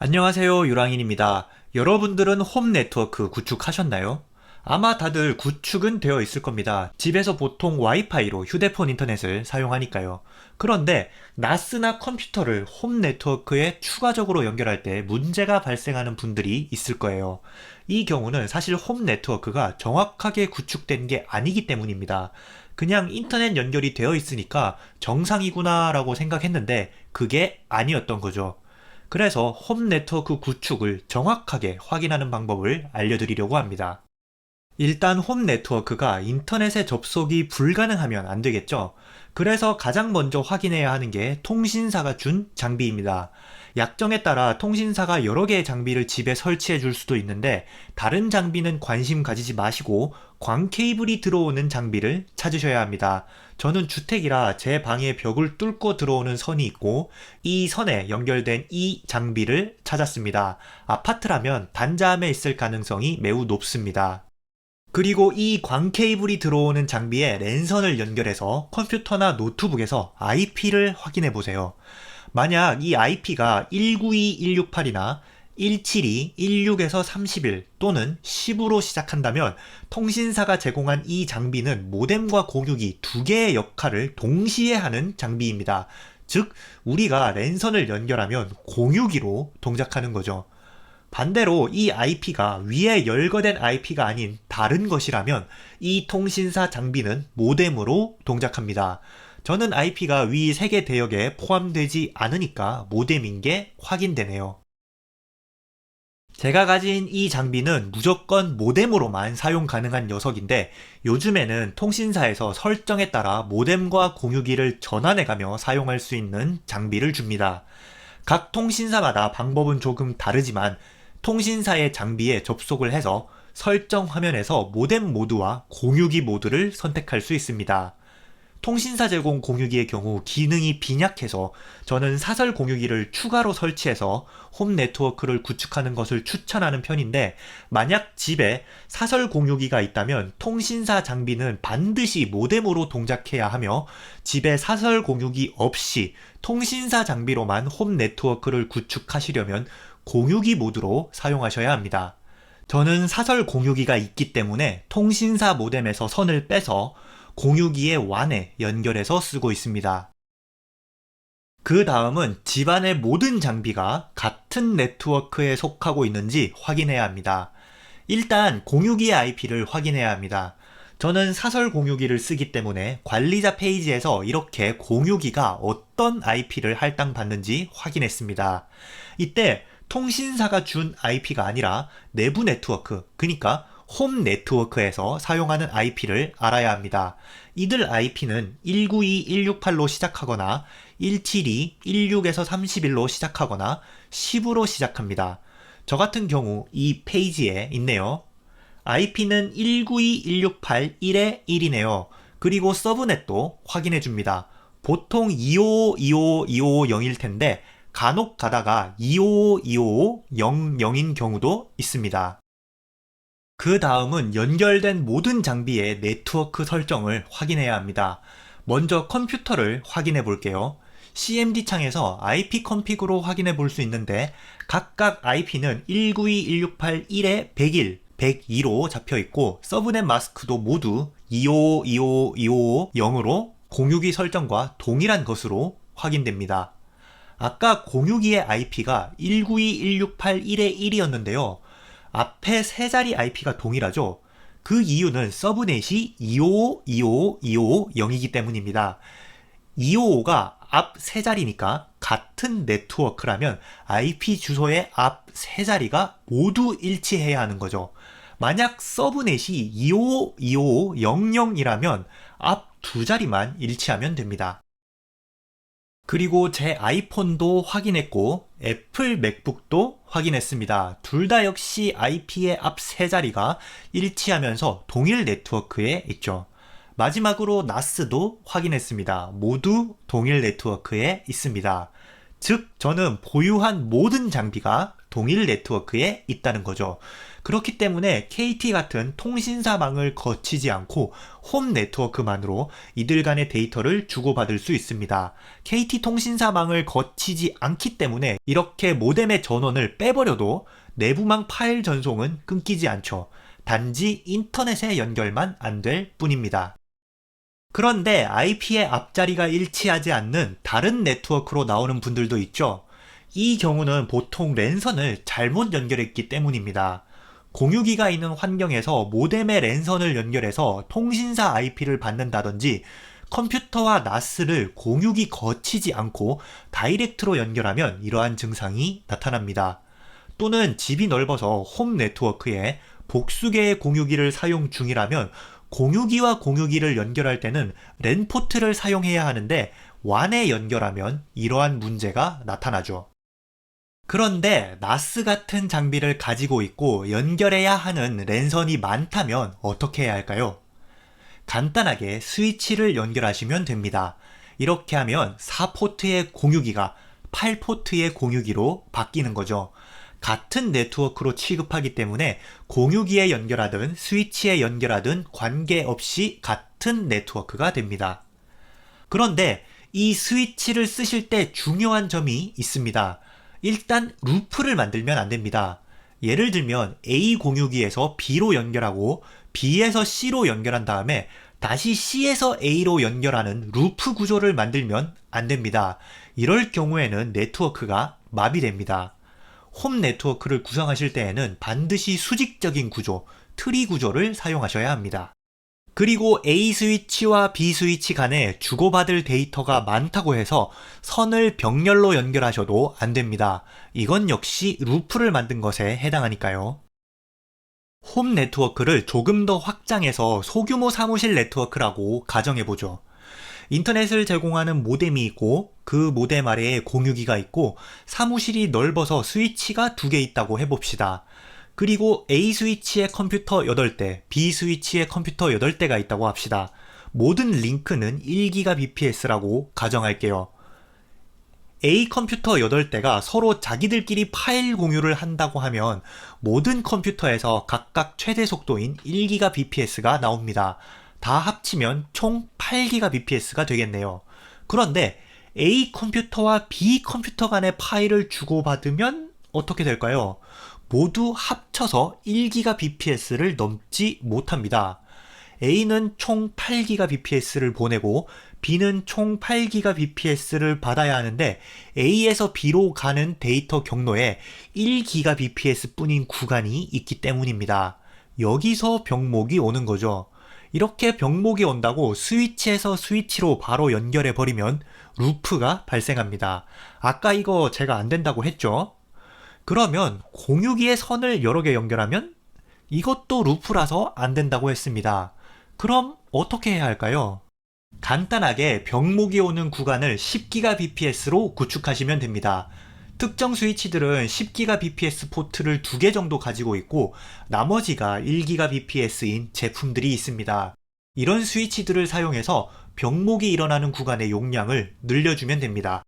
안녕하세요, 유랑인입니다. 여러분들은 홈 네트워크 구축하셨나요? 아마 다들 구축은 되어 있을 겁니다. 집에서 보통 와이파이로 휴대폰 인터넷을 사용하니까요. 그런데 나스나 컴퓨터를 홈 네트워크에 추가적으로 연결할 때 문제가 발생하는 분들이 있을 거예요. 이 경우는 사실 홈 네트워크가 정확하게 구축된 게 아니기 때문입니다. 그냥 인터넷 연결이 되어 있으니까 정상이구나 라고 생각했는데 그게 아니었던 거죠. 그래서 홈 네트워크 구축을 정확하게 확인하는 방법을 알려드리려고 합니다. 일단 홈 네트워크가 인터넷에 접속이 불가능하면 안 되겠죠. 그래서 가장 먼저 확인해야 하는 게 통신사가 준 장비입니다. 약정에 따라 통신사가 여러 개의 장비를 집에 설치해 줄 수도 있는데 다른 장비는 관심 가지지 마시고 광 케이블이 들어오는 장비를 찾으셔야 합니다. 저는 주택이라 제 방에 벽을 뚫고 들어오는 선이 있고 이 선에 연결된 이 장비를 찾았습니다. 아파트라면 단자함에 있을 가능성이 매우 높습니다. 그리고 이 광 케이블이 들어오는 장비에 랜선을 연결해서 컴퓨터나 노트북에서 IP를 확인해 보세요. 만약 이 IP가 192.168이나 172, 16에서 31 또는 10으로 시작한다면 통신사가 제공한 이 장비는 모뎀과 공유기 두 개의 역할을 동시에 하는 장비입니다. 즉, 우리가 랜선을 연결하면 공유기로 동작하는 거죠. 반대로 이 IP가 위에 열거된 IP가 아닌 다른 것이라면 이 통신사 장비는 모뎀으로 동작합니다. 저는 IP가 위 3개 대역에 포함되지 않으니까 모뎀인 게 확인되네요. 제가 가진 이 장비는 무조건 모뎀으로만 사용 가능한 녀석인데 요즘에는 통신사에서 설정에 따라 모뎀과 공유기를 전환해가며 사용할 수 있는 장비를 줍니다. 각 통신사마다 방법은 조금 다르지만 통신사의 장비에 접속을 해서 설정 화면에서 모뎀 모드와 공유기 모드를 선택할 수 있습니다. 통신사 제공 공유기의 경우 기능이 빈약해서 저는 사설 공유기를 추가로 설치해서 홈 네트워크를 구축하는 것을 추천하는 편인데 만약 집에 사설 공유기가 있다면 통신사 장비는 반드시 모뎀으로 동작해야 하며 집에 사설 공유기 없이 통신사 장비로만 홈 네트워크를 구축하시려면 공유기 모드로 사용하셔야 합니다. 저는 사설 공유기가 있기 때문에 통신사 모뎀에서 선을 빼서 공유기의 WAN에 연결해서 쓰고 있습니다. 그 다음은 집안의 모든 장비가 같은 네트워크에 속하고 있는지 확인해야 합니다. 일단 공유기의 IP를 확인해야 합니다. 저는 사설 공유기를 쓰기 때문에 관리자 페이지에서 이렇게 공유기가 어떤 IP를 할당받는지 확인했습니다. 이때 통신사가 준 IP가 아니라 내부 네트워크, 그러니까 홈 네트워크에서 사용하는 IP를 알아야 합니다. 이들 IP는 192.168로 시작하거나 172, 16에서 31로 시작하거나 10으로 시작합니다. 저 같은 경우 이 페이지에 있네요. IP는 192.168.1의 1이네요. 그리고 서브넷도 확인해 줍니다. 보통 255.255.0일 텐데 간혹 가다가 255.255.00인 경우도 있습니다. 그 다음은 연결된 모든 장비의 네트워크 설정을 확인해야 합니다. 먼저 컴퓨터를 확인해 볼게요. CMD 창에서 IP 컨피그로 확인해 볼 수 있는데 각각 IP는 192.168.1에 101, 102로 잡혀 있고 서브넷 마스크도 모두 255.255.250으로 공유기 설정과 동일한 것으로 확인됩니다. 아까 공유기의 IP가 192.168.1의 1이었는데요. 앞에 세 자리 IP가 동일하죠. 그 이유는 서브넷이 255.255.250이기 때문입니다. 255가 앞 세 자리니까 같은 네트워크라면 IP 주소의 앞 세 자리가 모두 일치해야 하는 거죠. 만약 서브넷이 255.255.00이라면 앞 두 자리만 일치하면 됩니다. 그리고 제 아이폰도 확인했고 애플 맥북도 확인했습니다. 둘 다 역시 IP의 앞 세 자리가 일치하면서 동일 네트워크에 있죠. 마지막으로 나스도 확인했습니다. 모두 동일 네트워크에 있습니다. 즉, 저는 보유한 모든 장비가 동일 네트워크에 있다는 거죠. 그렇기 때문에 KT 같은 통신사망을 거치지 않고 홈 네트워크만으로 이들 간의 데이터를 주고받을 수 있습니다. KT 통신사망을 거치지 않기 때문에 이렇게 모뎀의 전원을 빼버려도 내부망 파일 전송은 끊기지 않죠. 단지 인터넷의 연결만 안 될 뿐입니다. 그런데 IP의 앞자리가 일치하지 않는 다른 네트워크로 나오는 분들도 있죠. 이 경우는 보통 랜선을 잘못 연결했기 때문입니다. 공유기가 있는 환경에서 모뎀의 랜선을 연결해서 통신사 IP를 받는다든지 컴퓨터와 NAS를 공유기 거치지 않고 다이렉트로 연결하면 이러한 증상이 나타납니다. 또는 집이 넓어서 홈 네트워크에 복수 개의 공유기를 사용 중이라면 공유기와 공유기를 연결할 때는 랜 포트를 사용해야 하는데 WAN에 연결하면 이러한 문제가 나타나죠. 그런데 NAS 같은 장비를 가지고 있고 연결해야 하는 랜선이 많다면 어떻게 해야 할까요? 간단하게 스위치를 연결하시면 됩니다. 이렇게 하면 4포트의 공유기가 8포트의 공유기로 바뀌는 거죠. 같은 네트워크로 취급하기 때문에 공유기에 연결하든 스위치에 연결하든 관계없이 같은 네트워크가 됩니다. 그런데 이 스위치를 쓰실 때 중요한 점이 있습니다. 일단 루프를 만들면 안 됩니다. 예를 들면 A 공유기에서 B로 연결하고 B에서 C로 연결한 다음에 다시 C에서 A로 연결하는 루프 구조를 만들면 안 됩니다. 이럴 경우에는 네트워크가 마비됩니다. 홈 네트워크를 구성하실 때에는 반드시 수직적인 구조, 트리 구조를 사용하셔야 합니다. 그리고 A 스위치와 B 스위치 간에 주고받을 데이터가 많다고 해서 선을 병렬로 연결하셔도 안 됩니다. 이건 역시 루프를 만든 것에 해당하니까요. 홈 네트워크를 조금 더 확장해서 소규모 사무실 네트워크라고 가정해보죠. 인터넷을 제공하는 모뎀이 있고 그 모뎀 아래에 공유기가 있고 사무실이 넓어서 스위치가 2개 있다고 해봅시다. 그리고 A 스위치에 컴퓨터 8대, B 스위치에 컴퓨터 8대가 있다고 합시다. 모든 링크는 1GBps라고 가정할게요. A 컴퓨터 8대가 서로 자기들끼리 파일 공유를 한다고 하면 모든 컴퓨터에서 각각 최대 속도인 1GBps가 나옵니다. 다 합치면 총 8GBps가 되겠네요. 그런데 A 컴퓨터와 B 컴퓨터 간의 파일을 주고받으면 어떻게 될까요? 모두 합쳐서 1GBps를 넘지 못합니다. A는 총 8GBps를 보내고 B는 총 8GBps를 받아야 하는데 A에서 B로 가는 데이터 경로에 1GBps 뿐인 구간이 있기 때문입니다. 여기서 병목이 오는 거죠. 이렇게 병목이 온다고 스위치에서 스위치로 바로 연결해버리면 루프가 발생합니다. 아까 이거 제가 안 된다고 했죠? 그러면 공유기의 선을 여러 개 연결하면 이것도 루프라서 안 된다고 했습니다. 그럼 어떻게 해야 할까요? 간단하게 병목이 오는 구간을 10GBps로 구축하시면 됩니다. 특정 스위치들은 10GBps 포트를 2개 정도 가지고 있고 나머지가 1GBps인 제품들이 있습니다. 이런 스위치들을 사용해서 병목이 일어나는 구간의 용량을 늘려주면 됩니다.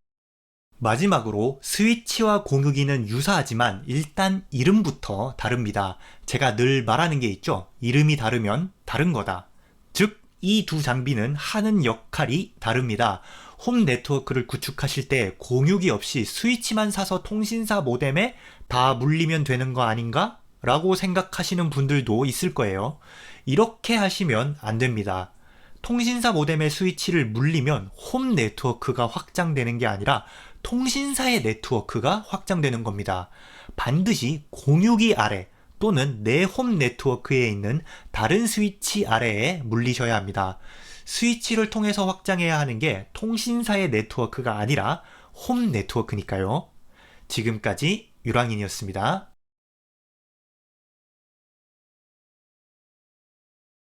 마지막으로 스위치와 공유기는 유사하지만 일단 이름부터 다릅니다. 제가 늘 말하는 게 있죠. 이름이 다르면 다른 거다. 즉, 이 두 장비는 하는 역할이 다릅니다. 홈 네트워크를 구축하실 때 공유기 없이 스위치만 사서 통신사 모뎀에 다 물리면 되는 거 아닌가? 라고 생각하시는 분들도 있을 거예요. 이렇게 하시면 안 됩니다. 통신사 모뎀의 스위치를 물리면 홈 네트워크가 확장되는 게 아니라 통신사의 네트워크가 확장되는 겁니다. 반드시 공유기 아래 또는 내 홈 네트워크에 있는 다른 스위치 아래에 물리셔야 합니다. 스위치를 통해서 확장해야 하는 게 통신사의 네트워크가 아니라 홈 네트워크니까요. 지금까지 유랑인이었습니다.